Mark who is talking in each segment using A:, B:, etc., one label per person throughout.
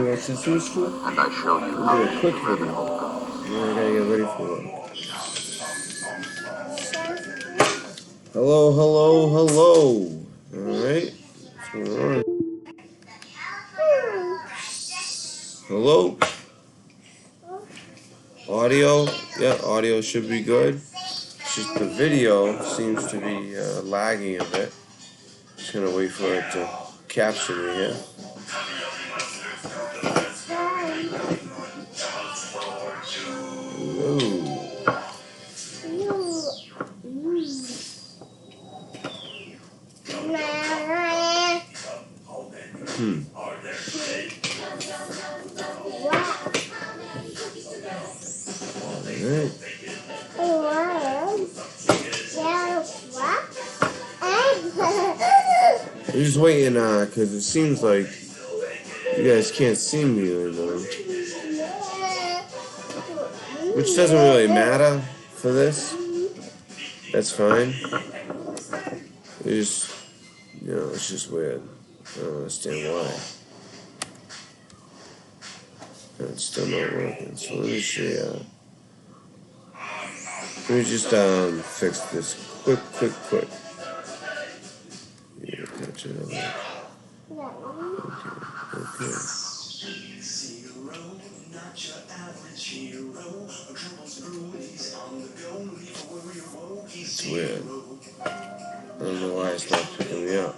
A: to Sesame Street?
B: And I show you how
A: Do a quick video. We're gonna get ready for work. Hello, hello, hello. Alright. What's going on? Hello? Audio? Yeah, audio should be good. It's just the video seems to be lagging a bit. Just gonna wait for it to capture me here. Ooh. I'm just waiting, because it seems like you guys can't see me anymore. Which doesn't really matter for this. That's fine. It's just, it's just weird. I don't understand why. It's still not working. So let me see. Let me just fix this quick. Yeah, touch it over. Okay. It's weird. I don't know why it's not picking me up.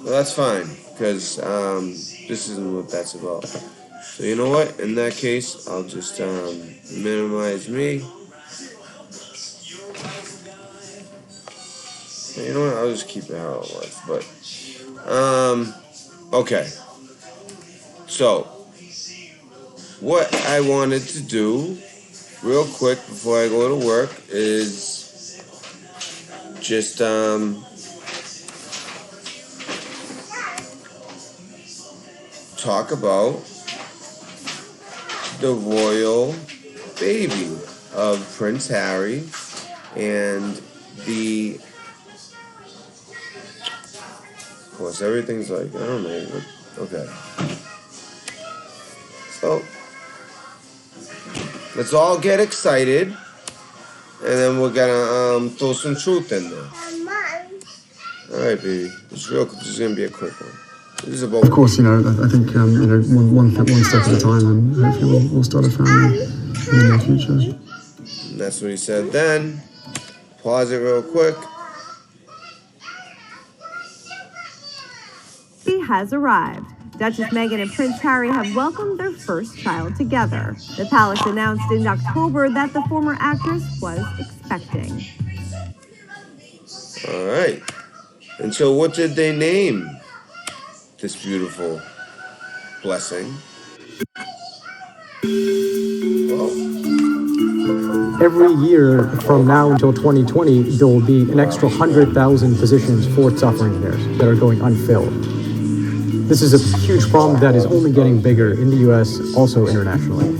A: Well, that's fine, because this isn't what that's about. So you know what? In that case, I'll just minimize me. You know what? I'll just keep it how it was. But okay. So what I wanted to do real quick before I go to work is just talk about the royal baby of Prince Harry and the, of course, everything's like, I don't know, okay. So, let's all get excited, and then we're gonna throw some truth in there. Alright, baby, this is gonna be a quick one.
C: Of course, I think one step at a time, and hopefully we'll start a family in the near future.
A: And that's what he said then. Pause it real quick.
D: He has arrived. Duchess Meghan and Prince Harry have welcomed their first child together. The palace announced in October that the former actress was expecting.
A: All right. And so what did they name this beautiful blessing? Well,
C: every year from now until 2020, there will be an extra 100,000 positions for software engineers that are going unfilled. This is a huge problem that is only getting bigger in the US, also internationally.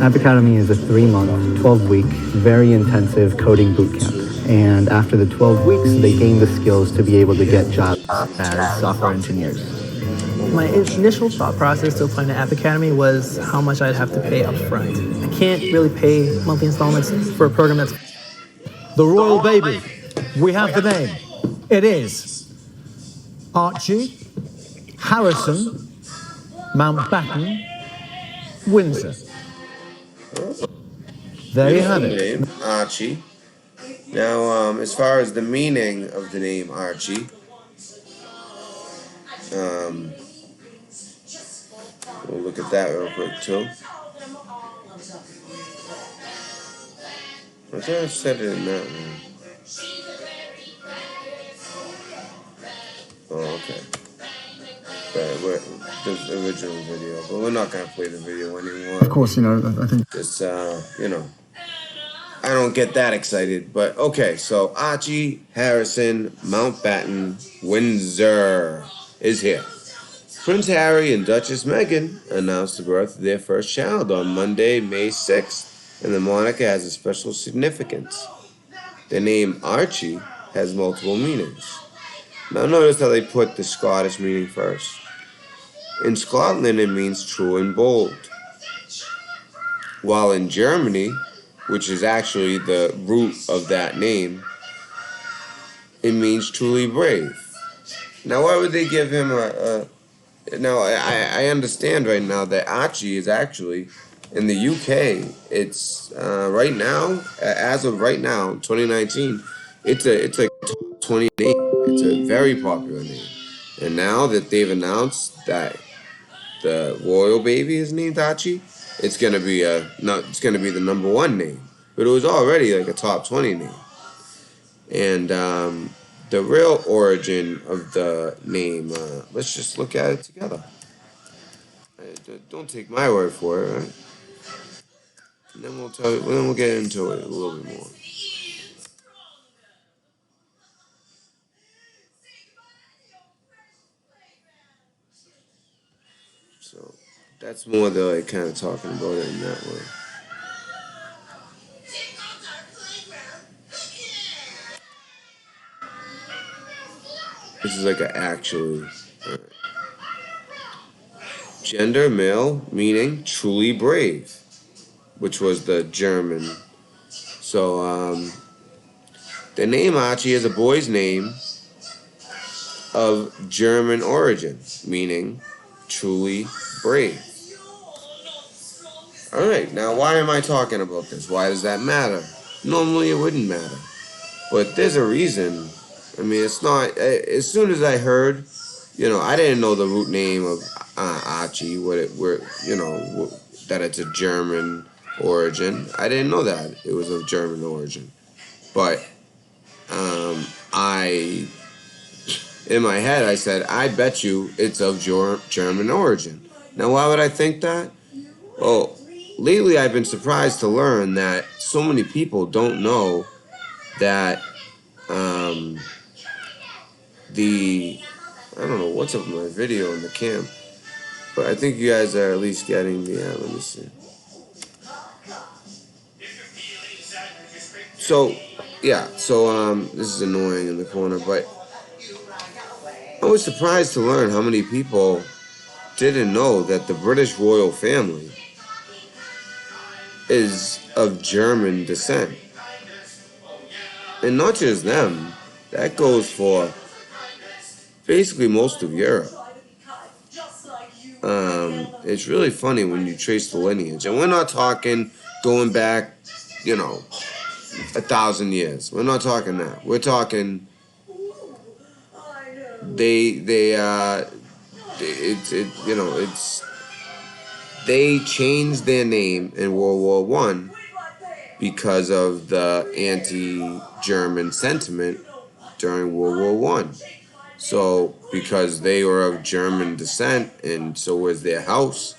E: App Academy is a 3-month, 12-week, very intensive coding bootcamp. And after the 12 weeks, they gain the skills to be able to get jobs as software engineers.
F: My initial thought process to applying to App Academy was how much I'd have to pay up front. I can't really pay monthly installments for a program that's...
G: The royal baby. We have the name. It is Archie Harrison Mountbatten-WINDSOR. There you have it.
A: Name, Archie. Now, as far as the meaning of the name Archie, we'll look at that real quick too. I thought I said it in that one. Oh, okay. The original video, but we're not gonna play the video anymore.
C: Of course, I think
A: It's I don't get that excited, but okay. So Archie Harrison Mountbatten-WINDSOR is here. Prince Harry and Duchess Meghan announced the birth of their first child on Monday, May 6th, and the moniker has a special significance. The name Archie has multiple meanings. Now notice how they put the Scottish meaning first. In Scotland, it means true and bold, while in Germany, which is actually the root of that name, it means truly brave. Now, why would they give him now, I understand right now that Archie is actually, in the UK, it's right now, as of right now, 2019, it's a top 20 name. It's a very popular name. And now that they've announced that the royal baby is named Archie, it's gonna be the number one name. But it was already like a top 20 name. And the real origin of the name, let's just look at it together. Don't take my word for it, right? And then we'll get into it a little bit more. So that's more the like kind of talking about it in that way. This is like a actually gender male, meaning truly brave, which was the German. So the name Archie is a boy's name of German origin, meaning truly brave. Alright, now why am I talking about this? Why does that matter? Normally it wouldn't matter. But there's a reason. I mean, it's not, as soon as I heard, I didn't know the root name of Archie, that it's a German origin. I didn't know that it was of German origin. But in my head, I said, I bet you it's of German origin. Now, why would I think that? Well, lately I've been surprised to learn that so many people don't know that I don't know what's up with my video in the cam, but I think you guys are at least getting the, let me see. So, yeah, this is annoying in the corner, but I was surprised to learn how many people didn't know that the British royal family is of German descent. And not just them, that goes for basically most of Europe. It's really funny when you trace the lineage. And we're not talking going back, 1,000 years. We're not talking that. We're talking they changed their name in World War I because of the anti-German sentiment during World War I. So, because they were of German descent and so was their house,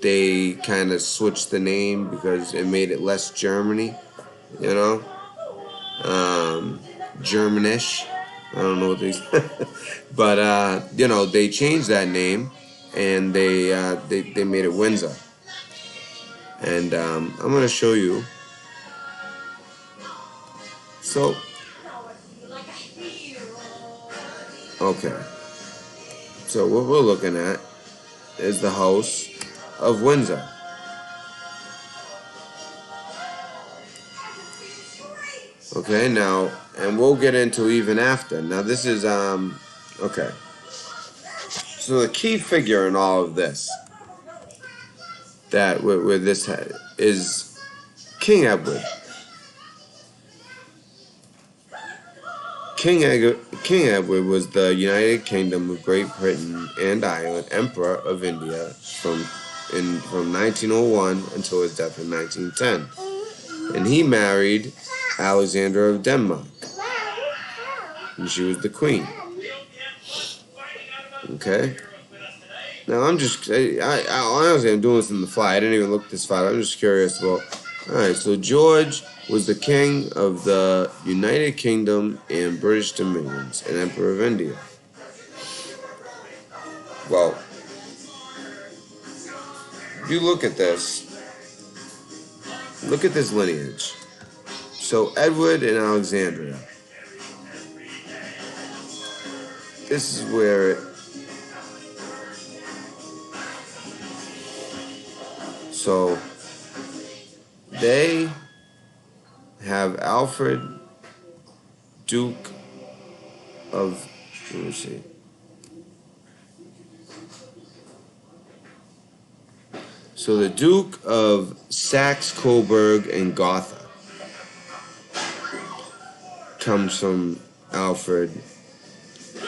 A: they kind of switched the name because it made it less Germany, Germanish. I don't know what they but they changed that name and they made it Windsor. And I'm gonna show you. So, okay. So what we're looking at is the House of Windsor. Okay, now, and we'll get into even after. Now this is, okay. So the key figure in all of this, that where this head is King Edward. King Edward was the United Kingdom of Great Britain and Ireland Emperor of India from 1901 until his death in 1910. And he married Alexandra of Denmark. And she was the queen. Okay? Now I'm just, I honestly am doing this in the fly. I didn't even look this far. I'm just curious about, alright, so George was the king of the United Kingdom and British Dominions and Emperor of India. Well, if you look at this, look at this lineage. So Edward and Alexandria. This is where it. So they have Alfred, Duke of. Let me see. So the Duke of Saxe-Coburg and Gotha comes from Alfred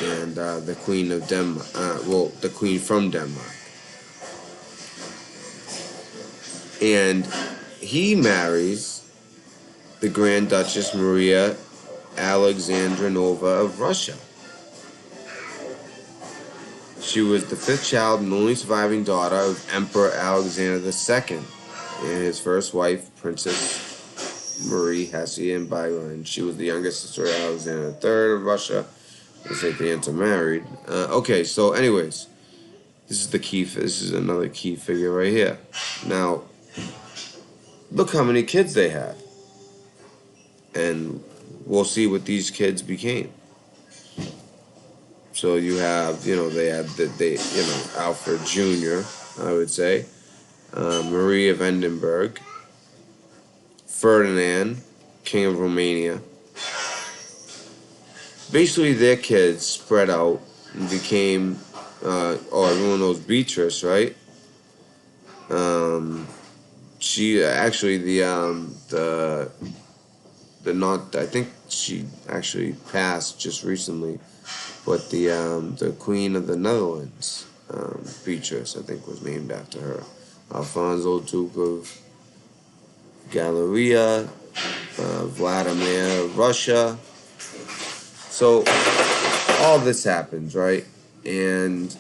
A: and the Queen of Denmark. The Queen from Denmark. And he marries the Grand Duchess Maria Alexandrinova of Russia. She was the fifth child and only surviving daughter of Emperor Alexander II and his first wife, Princess Marie Hesse-Byron. She was the youngest sister of Alexander III of Russia. Looks like they intermarried. Okay, so anyways, this is the key. This is another key figure right here. Now, look how many kids they had, and we'll see what these kids became. So you have, they had Alfred Jr., I would say, Marie of Edinburgh, Ferdinand, King of Romania. Basically, their kids spread out and became, everyone knows Beatrice, right? She actually, I think she actually passed just recently. But the Queen of the Netherlands, Beatrice, I think, was named after her. Alfonso, Duke of Galleria, Vladimir, Russia. So all this happens, right? And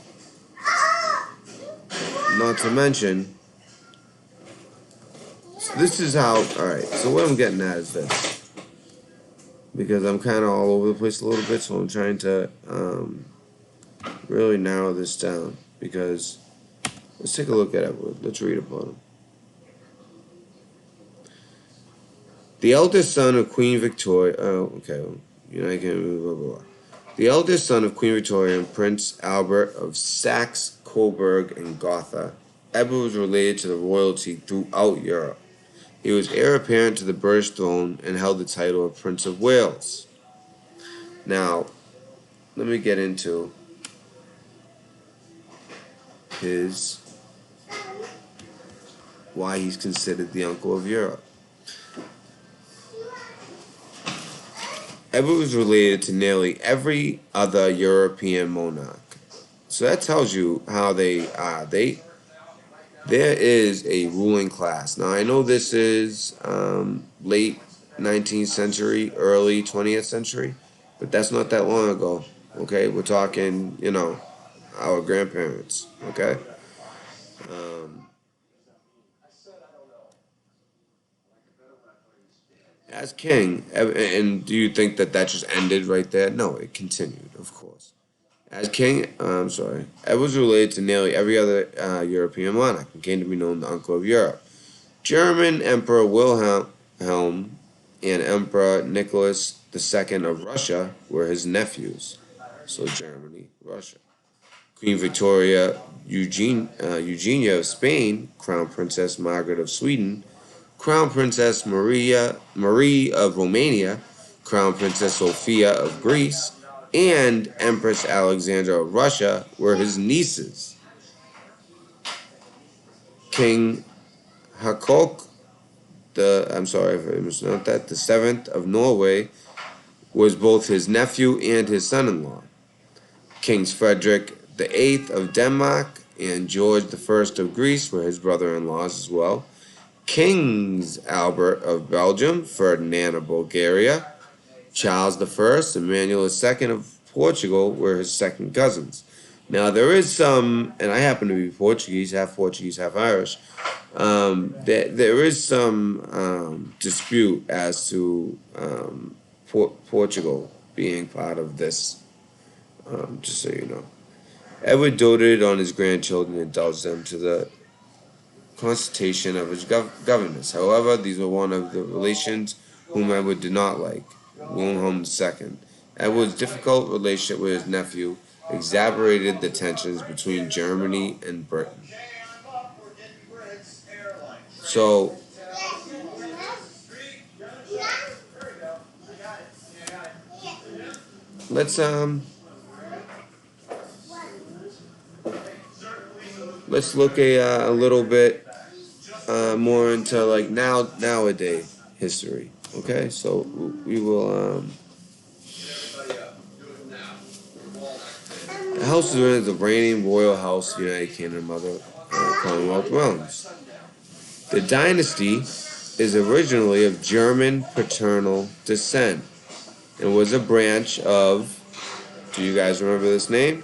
A: not to mention, so this is how. All right. So what I'm getting at is this. Because I'm kind of all over the place a little bit, so I'm trying to really narrow this down. Because let's take a look at it. Let's read about him. The eldest son of Queen Victoria. Oh, okay. Blah, blah, blah. The eldest son of Queen Victoria and Prince Albert of Saxe-Coburg and Gotha, Edward was related to the royalty throughout Europe. He was heir apparent to the British throne and held the title of Prince of Wales. Now, let me get into why he's considered the uncle of Europe. Edward was related to nearly every other European monarch. So that tells you how they are. There is a ruling class. Now, I know this is late 19th century, early 20th century, but that's not that long ago, okay? We're talking, our grandparents, okay? As king, and do you think that just ended right there? No, it continued, of course. As king, Edward was related to nearly every other European monarch and came to be known the uncle of Europe. German Emperor Wilhelm and Emperor Nicholas II of Russia were his nephews. So Germany, Russia. Queen Victoria Eugenia of Spain, Crown Princess Margaret of Sweden, Crown Princess Marie of Romania, Crown Princess Sophia of Greece, and Empress Alexandra of Russia were his nieces. King Haakon the seventh of Norway was both his nephew and his son-in-law. Kings Frederick the VIII of Denmark and George I of Greece were his brother-in-laws as well. Kings Albert of Belgium, Ferdinand of Bulgaria, Charles I, Emmanuel II of Portugal were his second cousins. Now, there is some, and I happen to be Portuguese, half Irish, there is some dispute as to Portugal being part of this, just so you know. Edward doted on his grandchildren and indulged them to the consultation of his governors. However, these were one of the relations whom Edward did not like, Wilhelm II. Edward's difficult relationship with his nephew exacerbated the tensions between Germany and Britain. So, let's look a little bit more into like nowadays history. Okay, so we will. The house is the reigning royal house of the United Kingdom of the Commonwealth realms. The dynasty is originally of German paternal descent and was a branch of. Do you guys remember this name?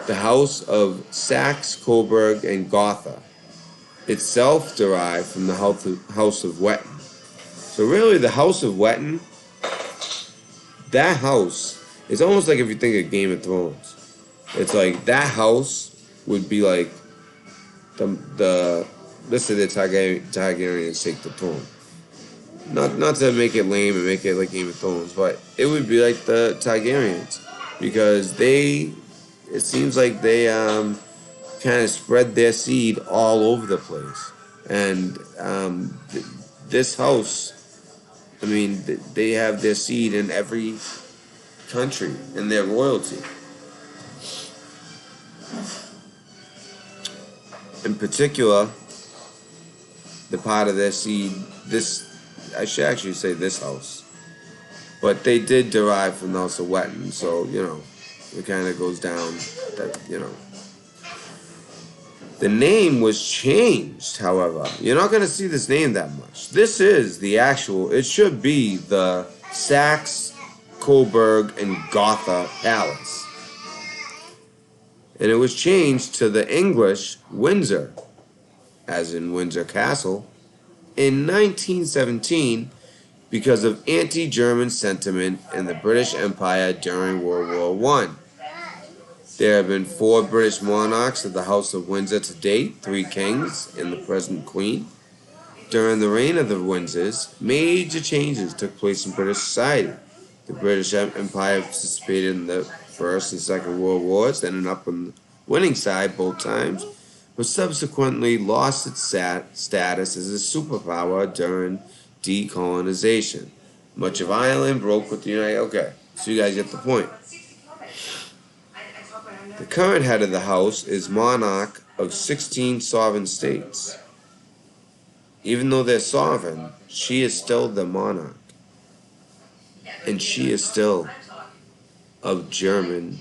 A: The House of Saxe-Coburg and Gotha, itself derived from the House of Wettin. So really, the House of Wettin, that house, is almost like if you think of Game of Thrones. It's like that house would be like the let's say the Targaryens take the throne. Not to make it lame and make it like Game of Thrones, but it would be like the Targaryens because it seems like they kind of spread their seed all over the place. And this house, I mean, they have their seed in every country and their royalty. In particular, the part of their seed, I should actually say this house, but they did derive from the House of Wettin, so, it kind of goes down that, The name was changed, however. You're not going to see this name that much. This is the actual, it should be the Saxe-Coburg and Gotha Palace. And it was changed to the English Windsor, as in Windsor Castle, in 1917 because of anti-German sentiment in the British Empire during World War I. There have been 4 British monarchs of the House of Windsor to date, 3 kings and the present queen. During the reign of the Windsors, major changes took place in British society. The British Empire participated in the First and Second World Wars, ended up on the winning side both times, but subsequently lost its status as a superpower during decolonization. Much of Ireland broke with the United... Okay, so you guys get the point. The current head of the house is monarch of 16 sovereign states. Even though they're sovereign, she is still the monarch. And she is still of German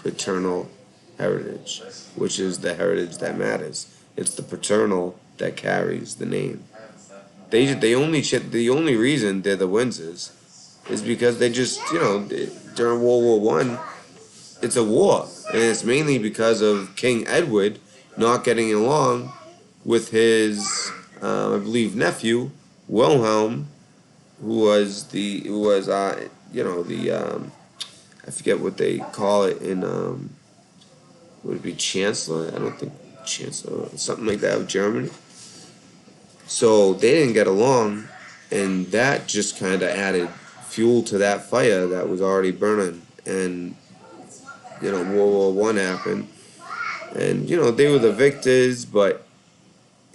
A: paternal heritage, which is the heritage that matters. It's the paternal that carries the name. The only reason they're the Windsors is because they just, during World War I, it's a war. And it's mainly because of King Edward not getting along with his, I believe, nephew, Wilhelm, I forget what they call it in, would it be Chancellor? I don't think Chancellor, something like that of Germany. So they didn't get along, and that just kind of added fuel to that fire that was already burning. And, World War I happened, and, they were the victors, but,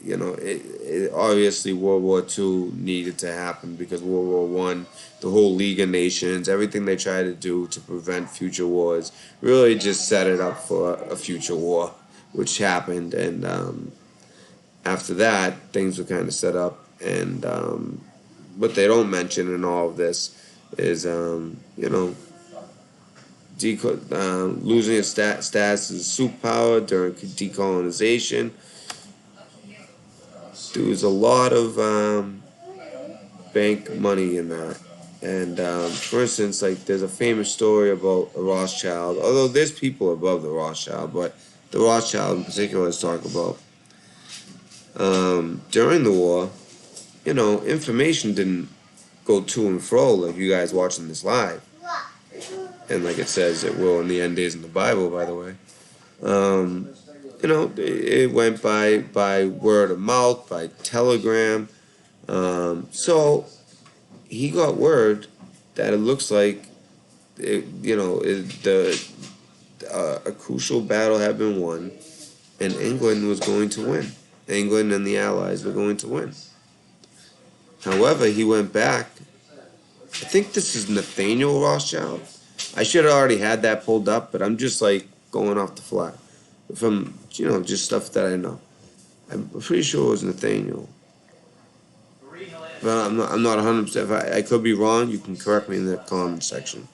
A: it obviously World War II needed to happen because World War I, the whole League of Nations, everything they tried to do to prevent future wars really just set it up for a future war, which happened. And after that, things were kind of set up. And what they don't mention in all of this is, losing its status as a superpower during decolonization. There was a lot of bank money in that. And for instance, like there's a famous story about a Rothschild, although there's people above the Rothschild, but the Rothschild in particular is talked about. During the war, information didn't go to and fro like you guys watching this live. And like it says, it will in the end days in the Bible, by the way. it went by word of mouth, by telegram. So he got word that it looks like a crucial battle had been won, and England was going to win. England and the Allies were going to win. However, he went back. I think this is Nathaniel Rothschild. I should have already had that pulled up, but I'm just like going off the fly from just stuff that I know. I'm pretty sure it was Nathaniel. But I'm not 100%. I could be wrong. You can correct me in the comment section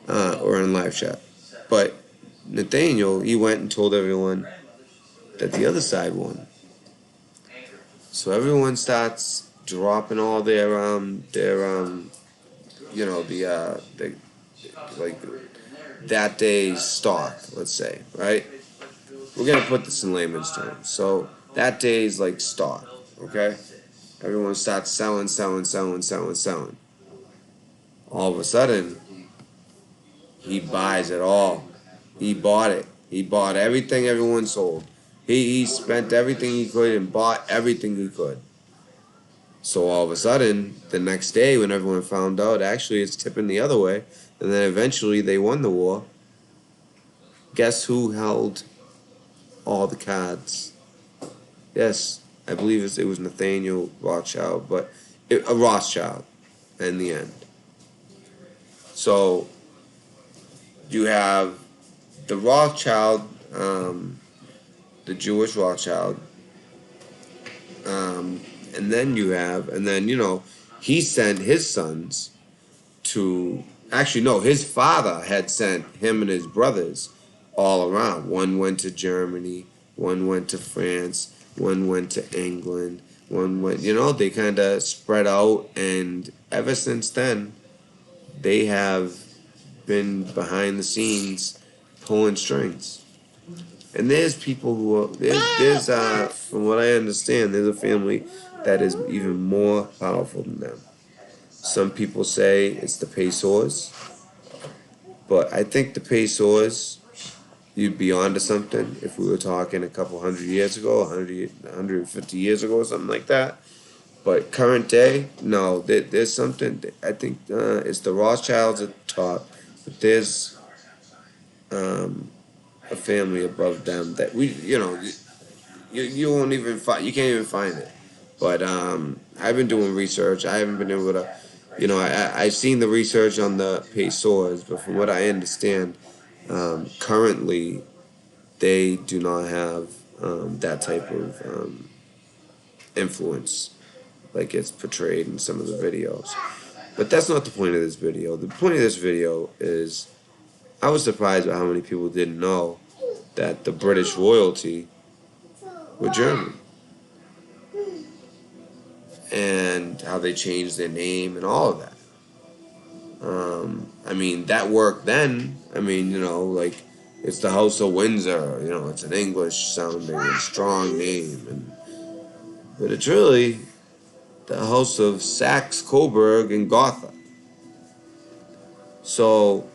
A: or in live chat. But Nathaniel, he went and told everyone that the other side won. So everyone starts dropping all their like that day's stock, let's say, right? We're gonna put this in layman's terms. So that day's like stock, okay? Everyone starts selling. All of a sudden, he buys it all. He bought it. He bought everything everyone sold. He spent everything he could and bought everything he could. So all of a sudden, the next day when everyone found out, actually it's tipping the other way, and then eventually they won the war, guess who held all the cards? Yes, I believe it was Nathaniel Rothschild, but a Rothschild in the end. So you have the Rothschild, the Jewish Rothschild, and then he sent his sons to, actually no, his father had sent him and his brothers all around. One went to Germany, one went to France, one went to England, one went, they kind of spread out, and ever since then, they have been behind the scenes pulling strings. And there's people who are, there's from what I understand, there's a family that is even more powerful than them. Some people say it's the Pesos, but I think the Pesos, you'd be onto something if we were talking a couple 100 years ago, 150 years ago, or something like that. But current day, no, there's something. I think it's the Rothschilds at the top, but there's a family above them that you won't even find. You can't even find it. But I've been doing research. I haven't been able to, I've seen the research on the Pesos, but from what I understand, currently they do not have that type of influence like it's portrayed in some of the videos. But that's not the point of this video. The point of this video is I was surprised by how many people didn't know that the British royalty were German. And how they changed their name and all of that. That worked then. It's the House of Windsor. It's an English sounding and strong name. But it's really the House of Saxe-Coburg and Gotha. So,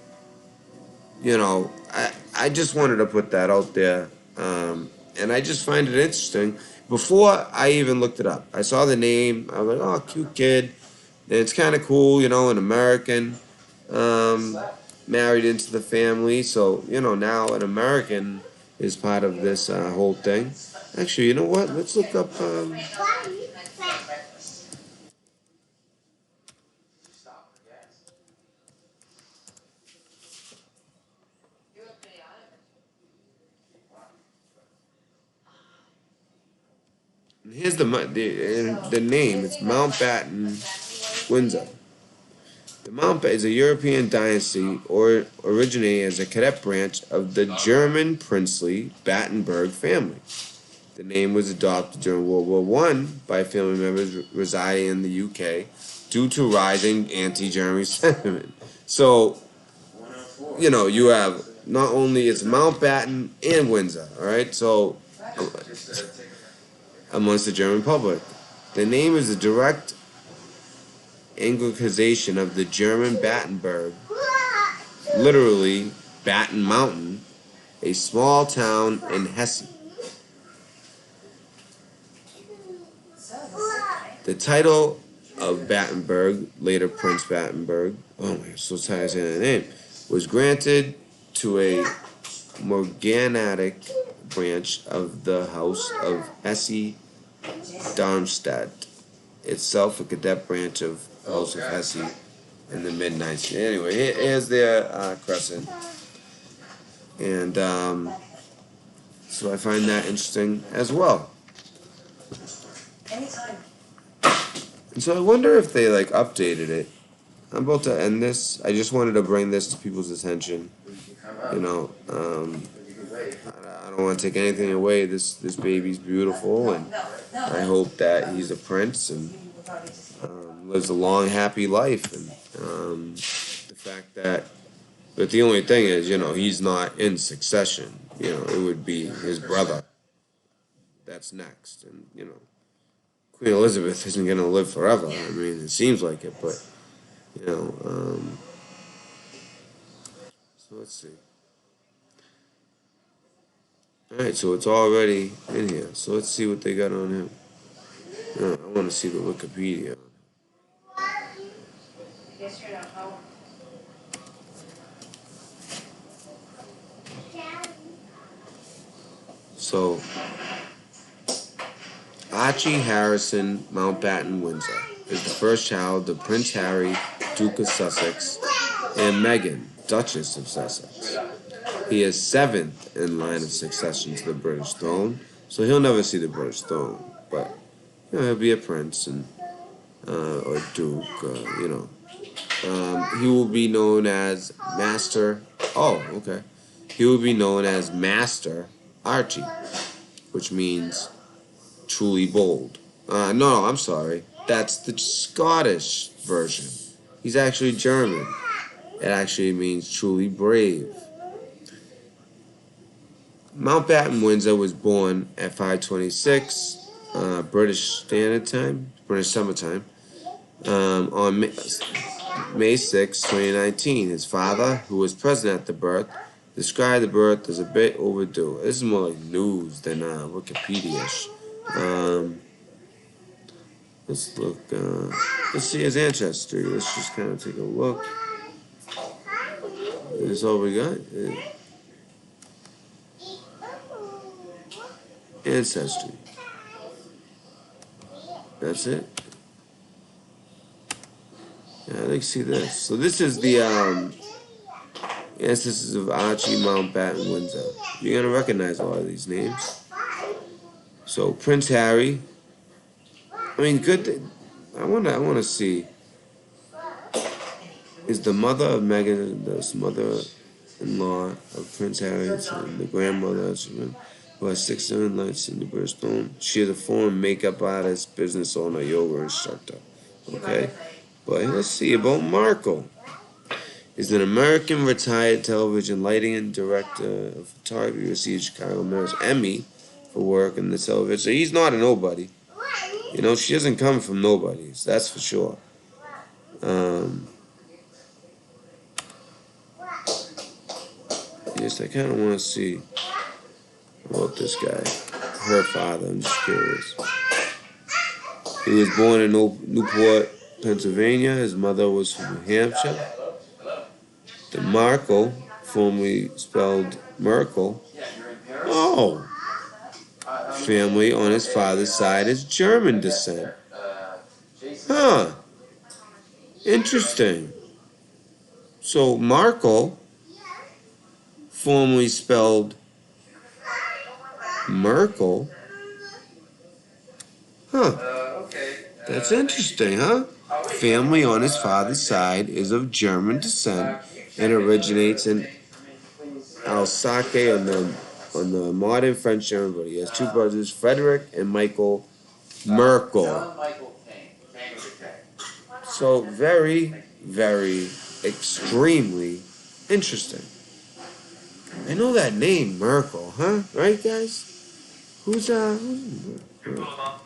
A: I just wanted to put that out there. And I just find it interesting. Before I even looked it up, I saw the name. I was like, oh, cute kid. And it's kind of cool, an American married into the family. So, now an American is part of this whole thing. Actually, you know what? Let's look up... Here's the name. It's Mountbatten-WINDSOR. The Mountbatten is a European dynasty originating as a cadet branch of the German princely Battenberg family. The name was adopted during World War I by family members residing in the UK due to rising anti-German sentiment. So, you have not only it's Mountbatten and Windsor, all right? So, amongst the German public. The name is a direct anglicization of the German Battenberg, literally Batten Mountain, a small town in Hesse. The title of Battenberg, later Prince Battenberg, oh my, I'm so tired of saying that name, was granted to a morganatic branch of the House of Hesse-Darmstadt, itself a cadet branch of House of Hesse in the mid-19th. Anyway, here's their crescent. And so I find that interesting as well. And so I wonder if they like updated it. I'm about to end this. I just wanted to bring this to people's attention. You know, I don't want to take anything away. This baby's beautiful, and I hope that he's a prince and lives a long, happy life. And the fact that, but the only thing is, you know, he's not in succession. You know, it would be his brother that's next, and you know, Queen Elizabeth isn't gonna live forever. I mean, it seems like it, but you know. So let's see. Alright, so it's already in here. So let's see what they got on him. I want to see the Wikipedia. So, Archie Harrison Mountbatten-WINDSOR is the first child of Prince Harry, Duke of Sussex, and Meghan, Duchess of Sussex. He is seventh in line of succession to the British throne, so he'll never see the British throne, but you know, he'll be a prince and or duke, you know. He will be known as Master. Oh, okay. He will be known as Master Archie, which means truly bold. No, I'm sorry. That's the Scottish version. He's actually German. It actually means truly brave. Mountbatten-WINDSOR was born at 5:26 British Standard Time, British Summer Time, on May 6, 2019. His father, who was present at the birth, described the birth as a bit overdue. This is more like news than Wikipedia. Let's look. Let's see his ancestry. Let's just kind of take a look. This is all we got. Ancestry. That's it. Yeah, let's see this. So this is the ancestors of Archie Mountbatten-WINDSOR. You're gonna recognize a lot of these names. So Prince Harry. I mean, good. I wanna see. Is the mother of Meghan the mother-in-law of Prince Harry and the grandmother who has 6 lights in the British throne? She is a former makeup artist, business owner, yoga instructor. Okay, but let's see about Markle. Is an American retired television lighting and director of photography. He received Chicago Mayor's Emmy for work in the television. So he's not a nobody. You know, she doesn't come from nobodies. That's for sure. Yes, I kind of want to see about this guy. Her father, I'm just curious. He was born in Newport, Pennsylvania. His mother was from New Hampshire. The Markle, formerly spelled Merkel. Oh! Family on his father's side is German descent. Huh. Interesting. So Markle, formerly spelled Merkel. Huh. That's interesting, huh? Family on his father's side is of German descent and originates in Alsace on the modern French German border. He has 2 brothers, Frederick and Michael Merkel. So very, very, extremely interesting. I know that name, Merkel, huh? Right, guys? Who's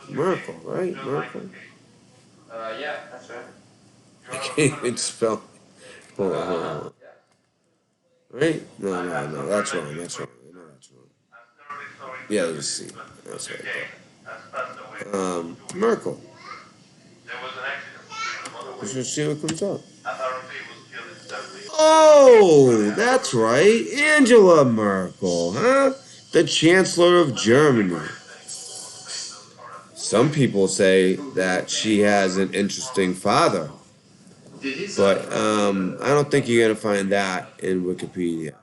A: Merkel, right? Merkel?
B: Yeah, that's right.
A: I can't even spell. Hold on. Right? No, that's wrong. I know that's wrong. Yeah, let's see. That's right there. Merkel. Let's see what comes up. Oh, that's right. Angela Merkel, huh? The Chancellor of Germany. Some people say that she has an interesting father. But I don't think you're going to find that in Wikipedia.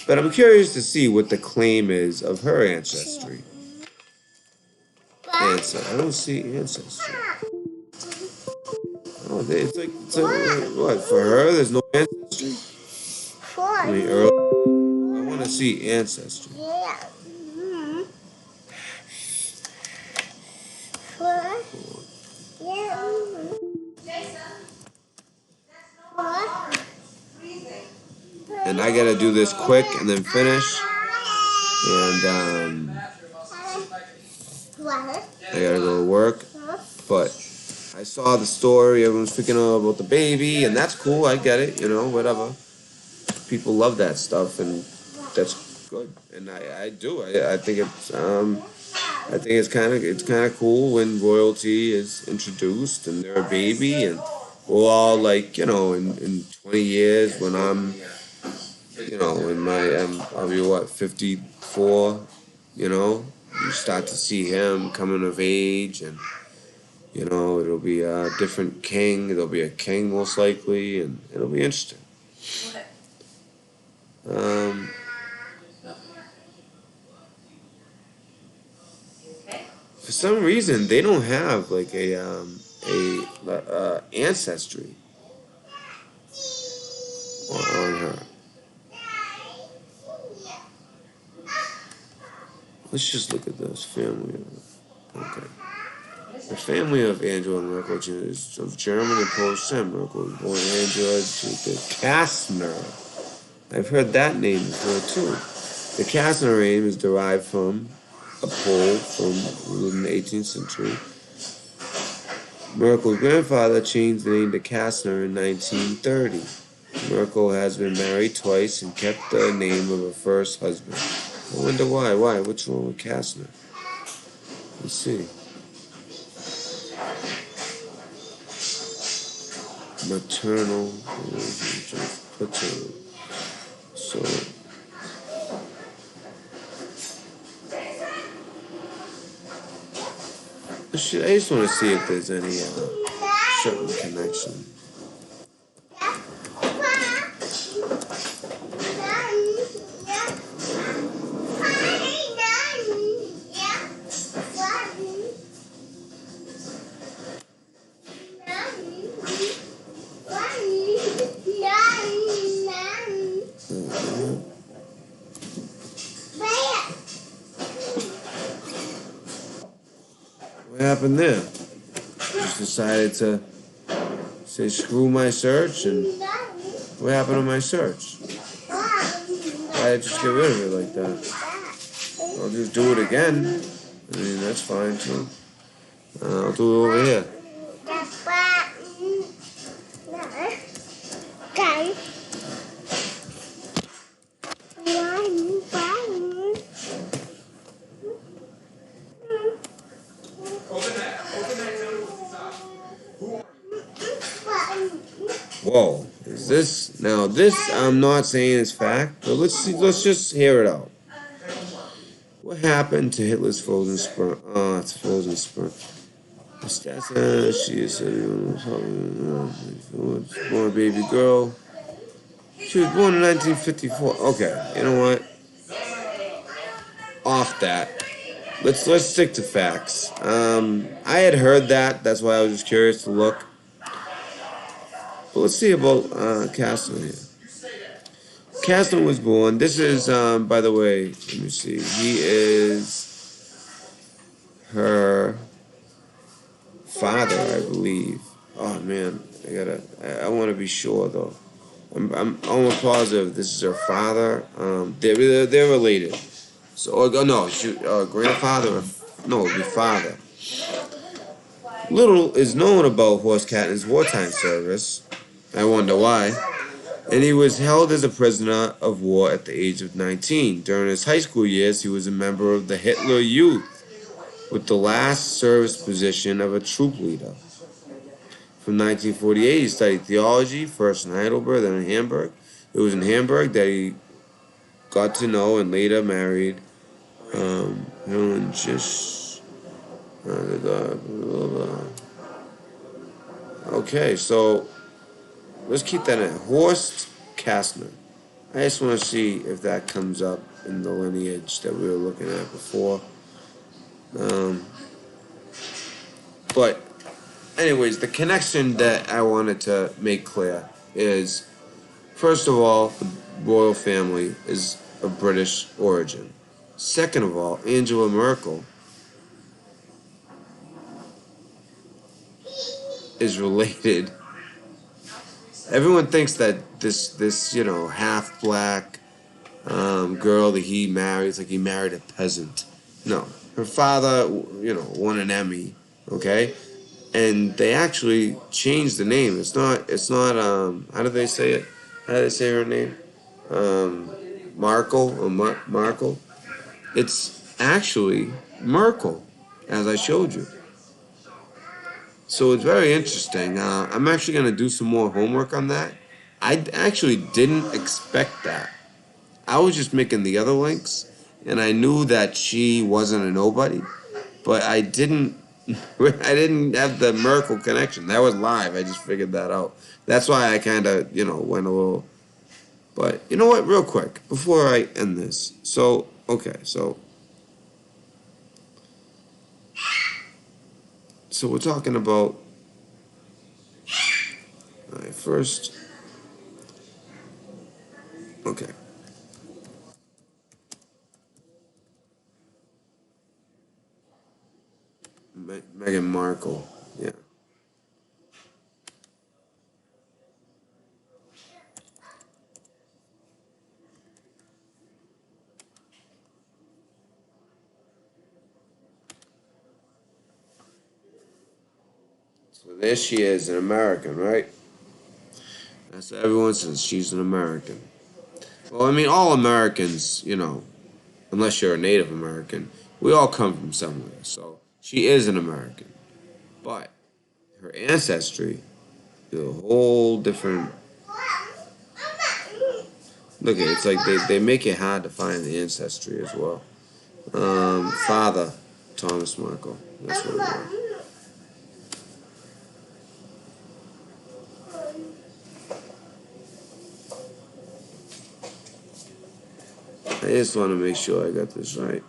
A: But I'm curious to see what the claim is of her ancestry. I don't see ancestry. Oh, it's like what, for her? There's no ancestry? I mean, I want to see ancestry. And I gotta do this quick and then finish. And I gotta go to work. But I saw the story. Everyone's freaking out about the baby, and that's cool. I get it. Whatever. People love that stuff, and that's good. And I do. I think it's kind of cool when royalty is introduced and they're a baby, and we're all like, in 20 years when I'm, I'll be 54, you start to see him coming of age, and it'll be a different king. There'll be a king most likely, and it'll be interesting. For some reason, they don't have like a ancestry on her. Let's just look at this family. Okay. The family of Angela Merkel is of German and Polish descent. Merkel was born Angela Kastner. I've heard that name before too. The Kastner name is derived from a Pole from the 18th century. Merkel's grandfather changed the name to Kastner in 1930. Merkel has been married twice and kept the name of her first husband. I wonder why. Why? What's wrong with Kastner? Let's see. Maternal relationship, paternal. So I just want to see if there's any certain connection. What happened there? Just decided to say screw my search, and what happened to my search? Why did I just get rid of it like that? I'll just do it again. I mean, that's fine too. I'll do it over here. Whoa, is this now? This I'm not saying is fact, but let's just hear it out. What happened to Hitler's frozen sperm? Oh, it's frozen sperm. She is born a baby girl. She was born in 1954. Okay, you know what? Off that. Let's stick to facts. I had heard that. That's why I was just curious to look. But let's see about Kastner here. Kastner was born. This is, by the way, let me see. He is her father, I believe. Oh man, I want to be sure though. I'm almost positive this is her father. They're related. So no, grandfather. No, it'd be father. Little is known about Horst Katner's wartime service. I wonder why. And he was held as a prisoner of war at the age of 19. During his high school years, he was a member of the Hitler Youth, with the last service position of a troop leader. From 1948, he studied theology, first in Heidelberg, then in Hamburg. It was in Hamburg that he got to know and later married Helen Jish. Okay, so let's keep that in. Horst Kastner. I just want to see if that comes up in the lineage that we were looking at before. But anyways, the connection that I wanted to make clear is, first of all, the royal family is of British origin. Second of all, Angela Merkel is related. Everyone thinks that this half black girl that he marries, like he married a peasant. No, her father won an Emmy, okay, and they actually changed the name. It's not how do they say it? How do they say her name? Markle or Markle. It's actually Merkel, as I showed you. So it's very interesting. I'm actually going to do some more homework on that. I actually didn't expect that. I was just making the other links, and I knew that she wasn't a nobody, but I didn't have the Merkel connection. That was live. I just figured that out. That's why I kind of, went a little. But you know what? Real quick, before I end this. So, okay, so we're talking about. All right, first. Okay. Meghan Markle, yeah. So there she is, an American, right? That's what everyone says, she's an American. Well, I mean, all Americans, unless you're a Native American, we all come from somewhere. So she is an American. But her ancestry is a whole different. Look, it's like they make it hard to find the ancestry as well. Father, Thomas Markle. That's what it was. I just want to make sure I got this right.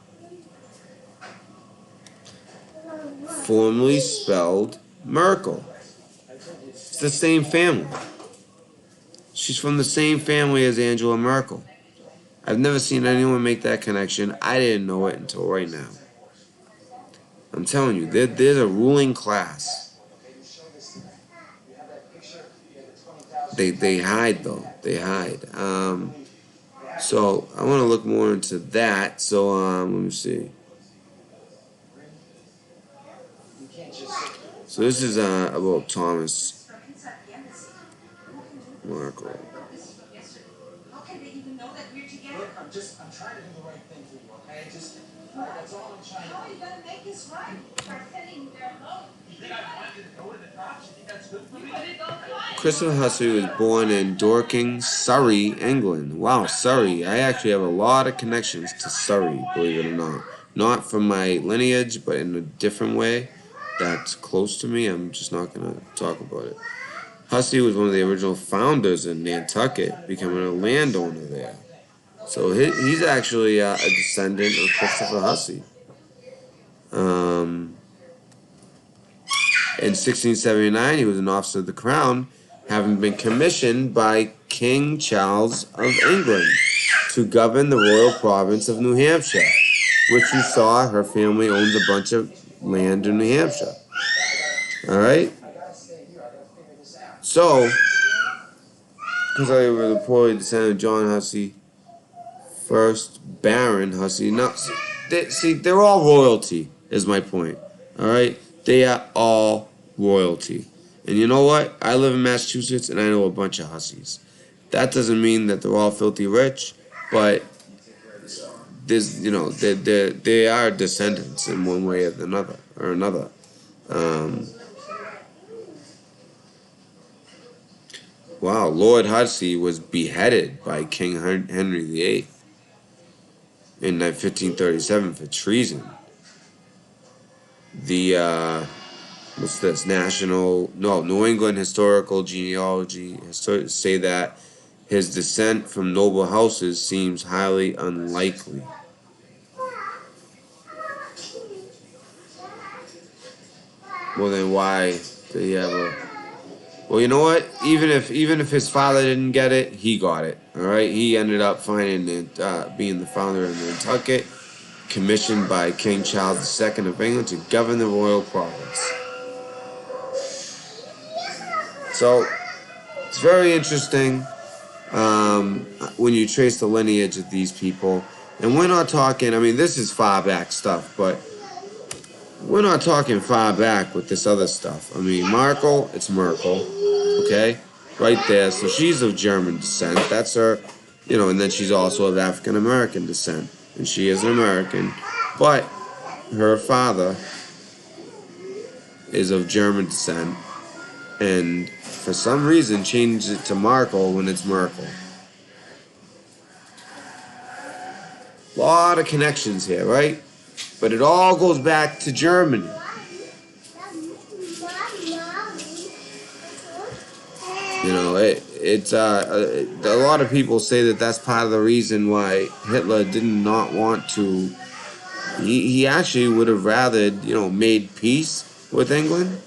A: Formerly spelled Merkel. It's the same family. She's from the same family as Angela Merkel. I've never seen anyone make that connection. I didn't know it until right now. I'm telling you, there's a ruling class. They hide though. They hide. So I want to look more into that. So let me see. So this is about Thomas Markle.
H: I'm trying to do the right thing for you, okay? That's all I'm trying to do. No, you gotta make this right. Start sending their loan. You think I want you to go to the cops? You think that's good for me?
A: Christopher Hussey was born in Dorking, Surrey, England. Wow, Surrey. I actually have a lot of connections to Surrey, believe it or not. Not from my lineage, but in a different way that's close to me. I'm just not going to talk about it. Hussey was one of the original founders in Nantucket, becoming a landowner there. So he's actually a descendant of Christopher Hussey. In 1679, he was an officer of the crown, having been commissioned by King Charles of England to govern the royal province of New Hampshire, which you saw her family owns a bunch of land in New Hampshire. All right? So, because I was reported descendant of John Hussey, first Baron Hussey. Now, they're all royalty, is my point. All right? They are all royalty. And you know what? I live in Massachusetts, and I know a bunch of Husseys. That doesn't mean that they're all filthy rich, but there's, they are descendants in one way or another. Wow, Lord Hussey was beheaded by King Henry VIII in 1537 for treason. The what's this? New England Historical Genealogy say that his descent from noble houses seems highly unlikely. Well, then why did he have a? Well, you know what? Even if his father didn't get it, he got it. All right, he ended up finding it, being the founder of Nantucket, commissioned by King Charles II of England to govern the royal province. So it's very interesting when you trace the lineage of these people, and we're not talking. I mean, this is far back stuff, but we're not talking far back with this other stuff. I mean, Markle, it's Merkel, okay? Right there. So she's of German descent. That's her, and then she's also of African American descent. And she is an American. But her father is of German descent. And for some reason changed it to Markle when it's Merkel. A lot of connections here, right? But it all goes back to Germany. It's a lot of people say that that's part of the reason why Hitler did not want to. He actually would have rather, made peace with England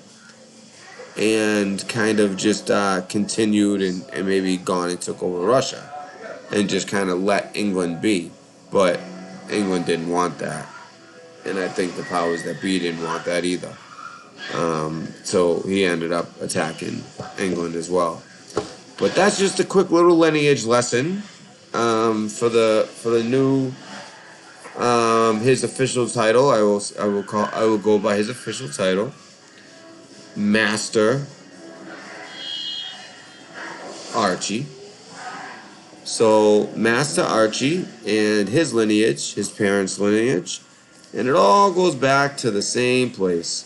A: and kind of just continued and maybe gone and took over Russia and just kind of let England be. But England didn't want that. And I think the powers that be didn't want that either. So he ended up attacking England as well. But that's just a quick little lineage lesson for the new his official title. I will go by his official title, Master Archie. So Master Archie and his lineage, his parents' lineage. And it all goes back to the same place.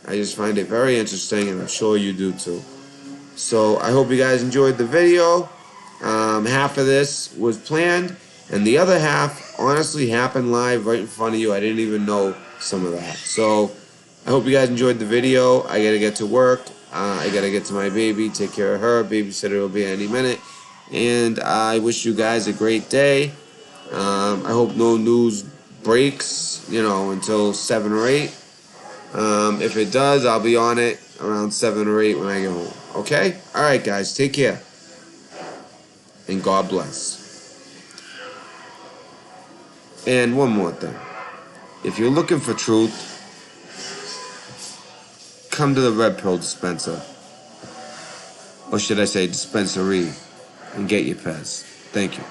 A: I just find it very interesting, and I'm sure you do too. So I hope you guys enjoyed the video. Half of this was planned, and the other half honestly happened live right in front of you. I didn't even know some of that. So I hope you guys enjoyed the video. I gotta get to work. I gotta get to my baby, take care of her. Babysitter will be any minute. And I wish you guys a great day. I hope no news breaks, until 7 or 8. If it does, I'll be on it around 7 or 8 when I get home. Okay? Alright, guys. Take care. And God bless. And one more thing. If you're looking for truth, come to the Red Pill dispenser. Or should I say dispensary. And get your Pez. Thank you.